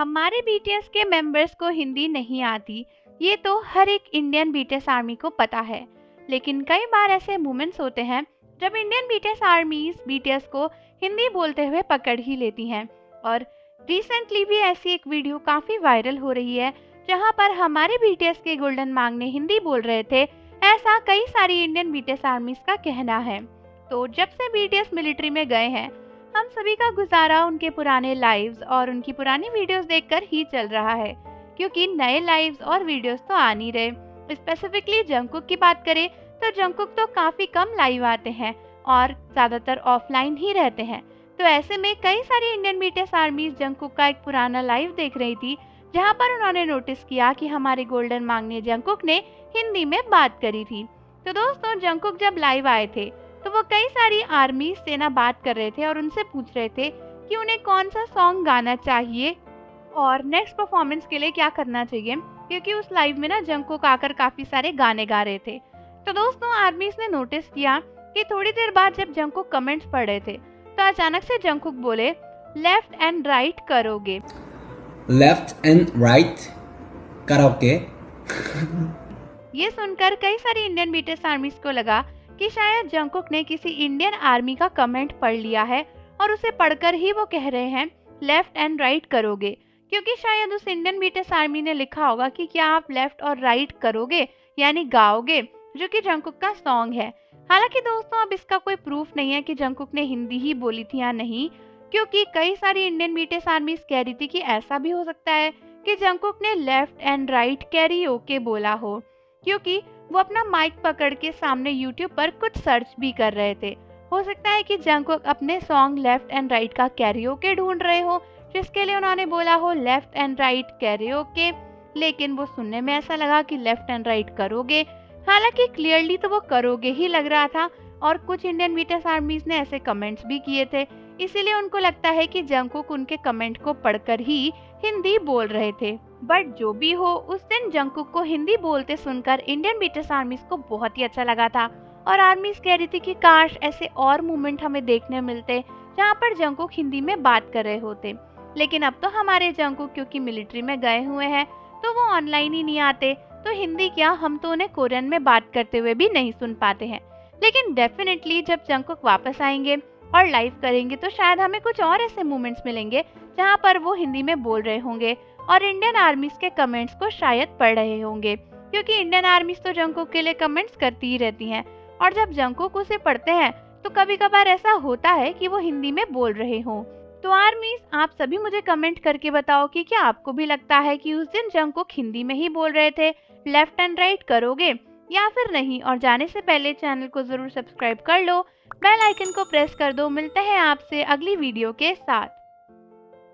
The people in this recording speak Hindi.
हमारे बीटीएस के मेंबर्स को हिंदी नहीं आती, ये तो हर एक इंडियन बीटीएस आर्मी को पता है। लेकिन कई बार ऐसे मोमेंट्स होते हैं जब इंडियन बीटीएस आर्मीज बीटीएस को हिंदी बोलते हुए पकड़ ही लेती हैं। और रिसेंटली भी ऐसी एक वीडियो काफ़ी वायरल हो रही है जहां पर हमारे बीटीएस के गोल्डन मांगने हिंदी बोल रहे थे, ऐसा कई सारी इंडियन बीटीएस आर्मीज का कहना है। तो जब से बीटीएस मिलिट्री में गए हैं, हम सभी का गुजारा उनके पुराने लाइव्स और उनकी पुरानी वीडियोस देखकर ही चल रहा है, क्योंकि नए लाइव्स और वीडियोस तो आ नहीं रहे। स्पेसिफिकली जंगकुक की बात करें तो जंगकुक तो काफ़ी कम लाइव आते हैं और ज़्यादातर ऑफलाइन ही रहते हैं। तो ऐसे में कई सारी इंडियन बीटीएस आर्मीज जंगकुक का एक पुराना लाइव देख रही थी, जहां पर उन्होंने नोटिस किया कि हमारे गोल्डन मांगने जंगकुक ने हिंदी में बात करी थी। तो दोस्तों, जंगकुक जब लाइव आए थे तो वो कई सारी आर्मी से ना बात कर रहे थे और उनसे पूछ रहे थे कि उन्हें कौन सा सॉन्ग गाना चाहिए और नेक्स्ट परफॉर्मेंस के लिए क्या करना चाहिए, क्योंकि उस लाइव में ना जंगकुक आकर काफी सारे गाने गा रहे थे। तो दोस्तों, आर्मीज ने नोटिस किया कि थोड़ी देर बाद जब जंगकुक कमेंट्स पढ़ रहे थे तो अचानक से जंगकुक बोले, लेफ्ट एंड राइट करोगे। लेफ्ट एंड राइट करोगे। ये सुनकर कई सारी इंडियन बीटीएस आर्मीज को लगा कि शायद जंगकुक ने किसी इंडियन आर्मी का कमेंट पढ़ लिया है और उसे पढ़कर ही वो कह रहे हैं लेफ्ट एंड राइट करोगे, क्योंकि शायद उस इंडियन बीटीएस आर्मी ने लिखा होगा कि क्या आप लेफ्ट और राइट करोगे यानी गाओगे, जो कि जंगकुक का सॉन्ग है। हालांकि दोस्तों, अब इसका कोई प्रूफ नहीं है कि जंगकुक ने हिंदी ही बोली थी या नहीं, क्योंकि कई सारी इंडियन बीटीएस आर्मीज कह रही थी कि ऐसा भी हो सकता है कि जंगकुक ने लेफ्ट एंड राइट कैरियोके बोला हो, क्योंकि वो अपना माइक पकड़ के सामने यूट्यूब पर कुछ सर्च भी कर रहे थे। हो सकता है कि जंगकुक अपने सॉन्ग लेफ्ट एंड राइट का कैरियोके ढूंढ रहे हो, जिसके लिए उन्होंने बोला हो लेफ्ट एंड राइट कैरियोके, लेकिन वो सुनने में ऐसा लगा कि लेफ्ट एंड राइट करोगे। हालांकि क्लियरली तो वो करोगे ही लग रहा था और कुछ इंडियन बीटीएस आर्मीज ने ऐसे कमेंट्स भी किए थे, इसीलिए उनको लगता है कि जंगकुक उनके कमेंट को पढ़कर ही हिंदी बोल रहे थे। बट जो भी हो, उस दिन जंगकुक को हिंदी बोलते सुनकर इंडियन बीटीएस आर्मीज को बहुत ही अच्छा लगा था और आर्मीज कह रही थी कि काश ऐसे और मूवमेंट हमें देखने मिलते जहाँ पर जंगकुक हिंदी में बात कर रहे होते। लेकिन अब तो हमारे जंगकुक क्योंकि मिलिट्री में गए हुए हैं तो वो ऑनलाइन ही नहीं आते, तो हिंदी क्या, हम तो उन्हें कोरियन में बात करते हुए भी नहीं सुन पाते हैं। लेकिन डेफिनेटली जब जंगकुक वापस आएंगे और लाइव करेंगे तो शायद हमें कुछ और ऐसे मोमेंट्स मिलेंगे जहां पर वो हिंदी में बोल रहे होंगे और इंडियन आर्मीज के कमेंट्स को शायद पढ़ रहे होंगे, क्योंकि इंडियन आर्मीज तो जंगकुक के लिए कमेंट्स करती ही रहती हैं और जब जंगकुक उसे पढ़ते हैं तो कभी कभार ऐसा होता है कि वो हिंदी में बोल रहे हों। तो आर्मीज, आप सभी मुझे कमेंट करके बताओ कि क्या आपको भी लगता है कि उस दिन जंगकुक हिंदी में ही बोल रहे थे, लेफ्ट एंड राइट करोगे या फिर नहीं। और जाने से पहले चैनल को जरूर सब्सक्राइब कर लो, बेल आइकन को प्रेस कर दो। मिलते हैं आपसे अगली वीडियो के साथ।